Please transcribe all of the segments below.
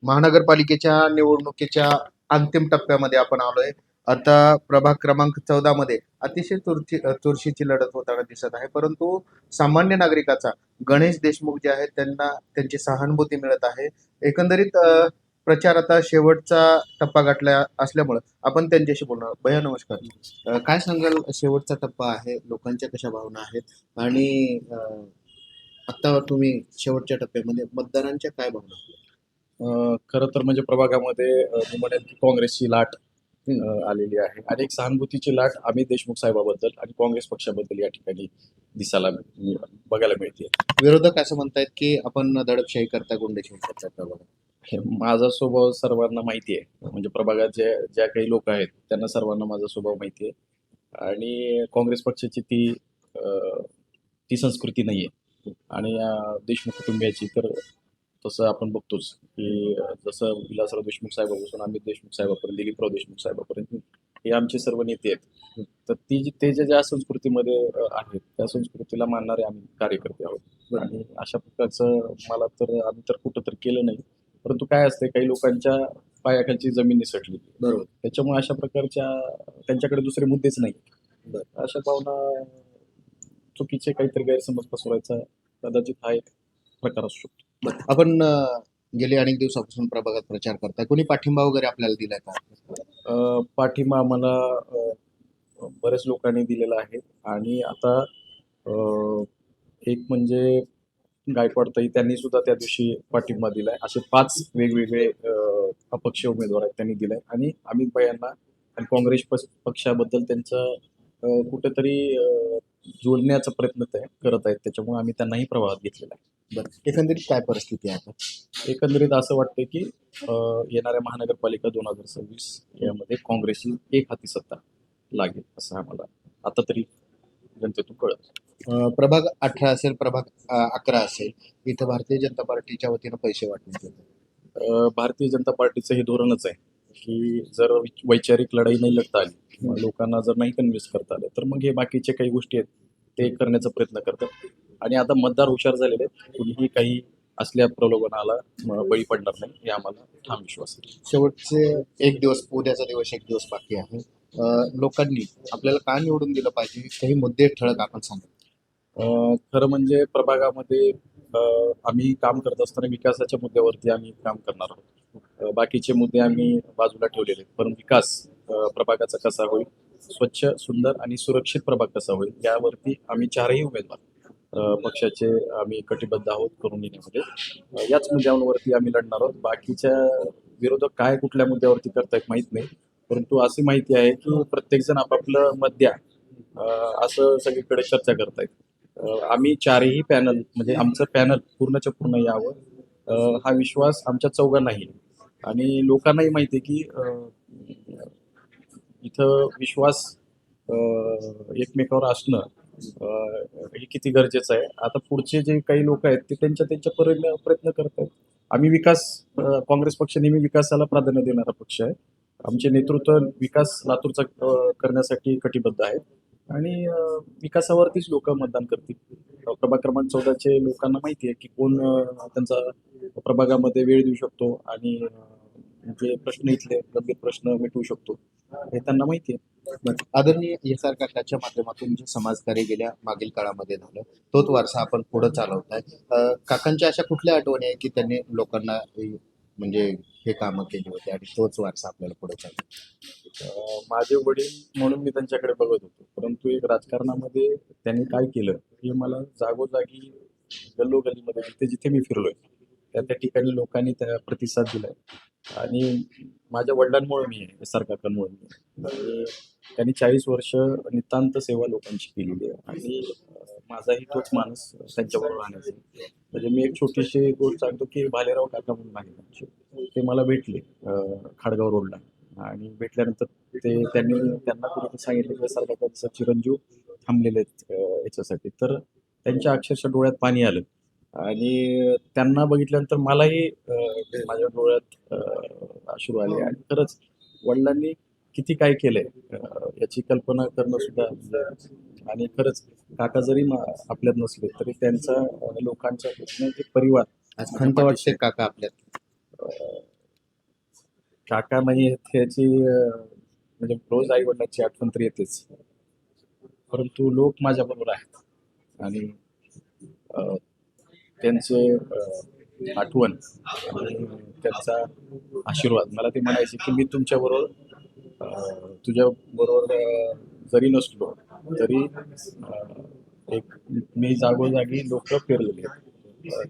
महानगरपालिकेच्या निवडणुकीच्या अंतिम टप्प्यामध्ये आपण आलोय. आता प्रभाग क्रमांक 14 मध्ये अतिशय चुरशीची लढत होताना दिसत आहे. परंतु सामान्य नागरिकाचा गणेश देशमुख जे आहेत त्यांना त्यांची सहानुभूती मिळत आहे. एकंदरीत प्रचार आता शेवटचा टप्पा गाठला असल्यामुळे आपण त्यांच्याशी बोलणार आहोत. भैया नमस्कार. काय सांगाल, शेवटचा टप्पा आहे, लोकांच्या कशा भावना आहेत आणि आता तुम्ही शेवटच्या टप्प्यामध्ये मतदारांच्या काय भावना आहेत? खरं तर म्हणजे प्रभागामध्ये मी म्हणेन की काँग्रेसची लाट आलेली आहे आणि एक सहानुभूतीची लाट अमित देशमुख साहेबाबद्दल आणि काँग्रेस पक्षाबद्दल या ठिकाणी बघायला मिळते. विरोधक असं म्हणतायत की आपण दडपशाही करता, गुंडशाही करता प्रभागात. हे माझा स्वभाव सर्वांना माहिती आहे. म्हणजे प्रभागात ज्या काही लोक आहेत त्यांना सर्वांना माझा स्वभाव माहिती आहे आणि काँग्रेस पक्षाची ती संस्कृती नाही आहे आणि देशमुख कुटुंबियाची तर तसं आपण बघतोच की जसं विलासराव देशमुख साहेबापासून अमित देशमुख साहेबापर्यंत, दिलीपराव देशमुख साहेबापर्यंत हे आमचे सर्व नेते आहेत. तर ते ज्या संस्कृतीमध्ये आहेत त्या संस्कृतीला मानणारे आम्ही कार्यकर्ते आहोत आणि अशा प्रकारचं आम्ही तर कुठं तर केलं नाही. परंतु काय असते, काही लोकांच्या पायाखालची जमीन निसटली, बरोबर. त्याच्यामुळे अशा प्रकारच्या त्यांच्याकडे दुसरे मुद्देच नाही. अशा भावना चुकीचे काहीतरी गैरसमज पसरवायचा कदाचित हा एक प्रकार असू शकतो. आपण गेले अनेक दिवसापासून प्रभागात प्रचार करताय, कोणी पाठिंबा वगैरे आपल्याला दिलाय का? पाठिंबा आम्हाला बऱ्याच लोकांनी दिलेला आहे आणि आता एक म्हणजे गायकवाड त्यांनी सुद्धा त्या दिवशी पाठिंबा दिलाय. असे 5 वेगवेगळे अपक्ष उमेदवार आहेत त्यांनी दिलाय आणि अमित भाई यांना आणि काँग्रेस पक्षाबद्दल त्यांचं कुठेतरी जोडण्याचा प्रयत्न ते करत आहेत. त्याच्यामुळे आम्ही त्यांनाही प्रवाहात घेतलेला आहे. बरं, एकंदरीत काय परिस्थिती आहे आता? एकंदरीत असं वाटतं की येणाऱ्या महानगरपालिका 2026 यामध्ये काँग्रेसची एक हाती सत्ता लागेल असं आम्हाला आता तरी जनतेतून कळत. प्रभाग 18 असेल, प्रभाग 11 असेल, इथं भारतीय जनता पार्टीच्या वतीनं पैसे वाटण्यात येतात. भारतीय जनता पार्टीचं हे धोरणच आहे की जर वैचारिक लढाई नाही लढता आली किंवा लोकांना जर नाही कन्व्हिन्स करता आलं तर मग हे बाकीचे काही गोष्टी आहेत ते करण्याचा प्रयत्न करतात आणि आता मतदार हुशार झालेले आहेत. कुणीही काही असल्या प्रलोभनाला बळी पडणार नाही हे आम्हाला ठाम विश्वास आहे. शेवटचे एक दिवस, उद्याचा दिवस एक दिवस बाकी आहे. लोकांनी आपल्याला का निवडून दिलं पाहिजे, काही मुद्दे ठळक आपण सांगा. खरं म्हणजे प्रभागामध्ये आम्ही काम करत असताना विकासाच्या मुद्द्यावरती आम्ही काम करणार आहोत. बाकीचे मुद्दे आम्ही बाजूला ठेवलेले आहेत, पण विकास प्रभागाचा कसा होईल, स्वच्छ, सुंदर आणि सुरक्षित प्रभाग कसा होईल यावरती आम्ही 4ही उमेदवार पक्षाचे आम्ही कटिबद्ध आहोत करून घेण्यामध्ये. याच मुद्द्यांवरती आम्ही लढणार आहोत. बाकीच्या विरोधक काय कुठल्या मुद्द्यावरती करतायत माहीत नाही, परंतु अशी माहिती आहे की प्रत्येकजण आपापलं मत द्या असं सगळीकडे चर्चा करतायत. आम्ही 4ही पॅनल म्हणजे आमचं पॅनल पूर्णच्या पूर्ण यावं हा विश्वास आमच्या चौघांनाही आणि लोकांनाही माहिती आहे की इथं विश्वास एकमेकावर असणं हे किती गरजेचं आहे. आता पुढचे जे काही लोक आहेत ते त्यांच्या प्रयत्न करत आहेत. आम्ही काँग्रेस पक्ष नेहमी विकासाला प्राधान्य देणारा पक्ष आहे. आमचे नेतृत्व विकास लातूरचा करण्यासाठी कटिबद्ध आहे आणि विकासावरतीच लोक मतदान करतील. प्रभाग क्रमांक 14चे लोकांना माहिती आहे की कोण त्यांचा प्रभागामध्ये वेळ देऊ शकतो आणि जे प्रश्न इथले गंभीर प्रश्न मिटवू शकतो हे त्यांना माहिती आहे. आदरणीय एस.आर. काकाच्या माध्यमातून जे समाजकार्य गेल्या मागील काळामध्ये झालं, तोच वारसा आपण पुढे चालवताय. काकांच्या अशा कुठल्या आठवणी आहे की त्यांनी लोकांना म्हणजे हे कामं केली होती आणि तोच वारसा आपल्याला पुढे चालतो? माझे वडील म्हणून मी त्यांच्याकडे बघत होतो, परंतु एक राजकारणामध्ये त्यांनी काय केलं हे मला जागोजागी गल्लोगल्लीमध्ये जिथे जिथे मी फिरलोय त्या ठिकाणी लोकांनी त्या प्रतिसाद दिलाय आणि माझ्या वडिलांमुळे मी आहे, एस.आर. काकांमुळे मी आहे. आणि त्यांनी 40 वर्ष नितांत सेवा लोकांची केलेली आहे आणि माझाही तोच माणूस त्यांच्याबरोबर राहण्याचा. म्हणजे मी एक छोटीशी गोष्ट सांगतो की भालेराव काका म्हणून आहे, ते मला भेटले खाडगाव रोडला आणि भेटल्यानंतर त्यांना कुठे सांगितलं की एस.आर. काकांचा चिरंजीव थांबलेले आहेत याच्यासाठी. तर त्यांच्या अक्षरशः डोळ्यात पाणी आलं आणि त्यांना बघितल्यानंतर मलाही माझ्या डोळ्यात अश्रू आले आणि खरंच वडिलांनी किती काय केलंय याची कल्पना करणं सुद्धा म्हणजे आणि खरंच काका जरी आपल्यात नसले तरी त्यांचा लोकांचा एक परिवार आज खंत वाटते काका आपल्यात. काका नाही आहेत ह्याची म्हणजे रोज आई वडिलांची आठवण तर येतेच, परंतु लोक माझ्याबरोबर आहेत आणि अ, त्यांचे आठवण आणि त्यांचा आशीर्वाद मला ते म्हणायचे की मी तुझ्या बरोबर जरी नसलो तरी एक मी जागोजागी लोक फिरलेले आहेत.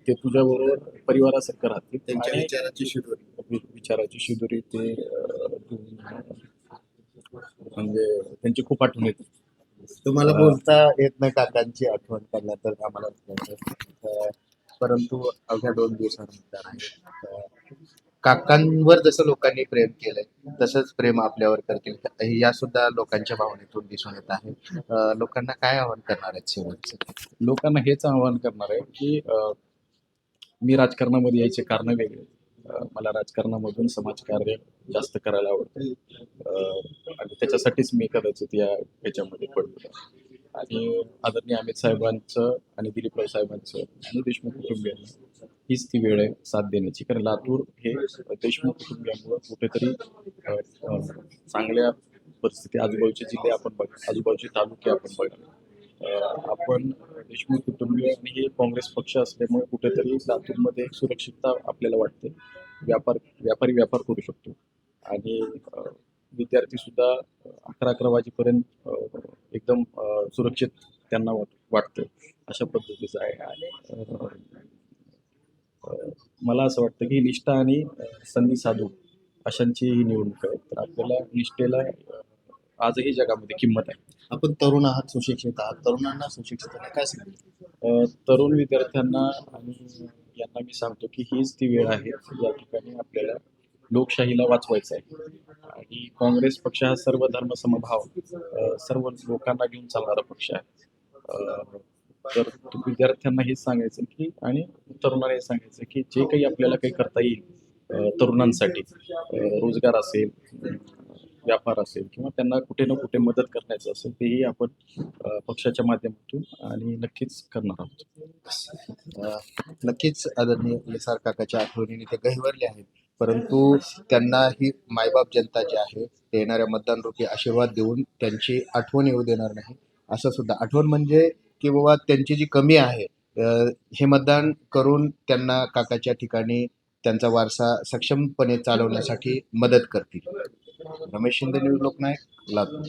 ते तुझ्या बरोबर परिवारासारखं राहतील त्यांच्या आणि विचाराची शिदोरी. विचाराची शिदोरी ते म्हणजे त्यांची खूप आठवण येते. तुम्हाला अ, बोलता येत नाही काकांची आठवण काढला तर आम्हाला परंतु अवघ्या 2 दिवसानंतर आहे. काकांवर जसं लोकांनी प्रेम केलंय तसंच प्रेम आपल्यावर करतील या सुद्धा लोकांच्या भावनेतून दिसून येत आहे. लोकांना काय आवाहन करणार आहेत शेवटचं? लोकांना हेच आवाहन करणार आहे की मी राजकारणामध्ये यायचे कारण वेगळे. मला राजकारणामधून समाजकार्य जास्त करायला आवडतं. आणि त्याच्यासाठीच मी कदाचित याच्यामध्ये पडलो. आणि आदरणीय अमित साहेबांचं आणि दिलीपराव साहेबांचं आणि देशमुख कुटुंबियांना हीच ती वेळ आहे साथ देण्याची. कारण लातूर हे देशमुख कुटुंबियांमुळं कुठेतरी अ, अ, चांगल्या परिस्थिती आजूबाजूचे जिल्हे आपण बघा, आजूबाजूचे तालुके आपण बघा. आपण देशमुख कुटुंबीय आणि हे काँग्रेस पक्ष असल्यामुळे कुठेतरी लातूरमध्ये एक सुरक्षितता आपल्याला वाटते. व्यापारी व्यापार करू शकतो आणि विद्यार्थी सुद्धा 11-11 वाजेपर्यंत एकदम सुरक्षित त्यांना वाटतं. अशा पद्धतीचं आहे आणि अ, मला असं वाटतं की निष्ठा आणि संधी साधू अशांची ही निवडणूक आहे. तर आपल्याला निष्ठेला आजही जगामध्ये किंमत आहे. आपण तरुण आहात, सुशिक्षित आहात. तरुणांना सुशिक्षितांना काय सांगितलं? तरुण विद्यार्थ्यांना आणि यांना मी सांगतो की हीच ती वेळ आहे या ठिकाणी आपल्याला लोकशाहीला वाचवायचं आहे आणि काँग्रेस पक्ष हा सर्व धर्म समभाव सर्व लोकांना घेऊन चालणारा पक्ष आहे. तर विद्यार्थ्यांना हेच सांगायचं की आणि तरुणांना हे सांगायचं की जे काही आपल्याला काही करता येईल तरुणांसाठी रोजगार असेल, व्यापार असेल किंवा त्यांना कुठे ना कुठे मदत करण्याचं असेल तेही आपण पक्षाच्या माध्यमातून आणि नक्कीच करणार आहोत. नक्कीच आदरणीय एस.आर. काकाच्या आठवणीने ते गहिवरले आहेत. परंतु त्यांना ही मायबाप जनता जी आहे ते येणाऱ्या मतदान रूपी आशीर्वाद देऊन त्यांची आठवण येऊ देणार नाही. असं सुद्धा आठवण म्हणजे की बाबा त्यांची जी कमी आहे हे मतदान करून त्यांना काकाच्या ठिकाणी त्यांचा वारसा सक्षमपणे चालवण्यासाठी मदत करतील. रमेश शिंदे, न्यूज लोकनायक, लातूर.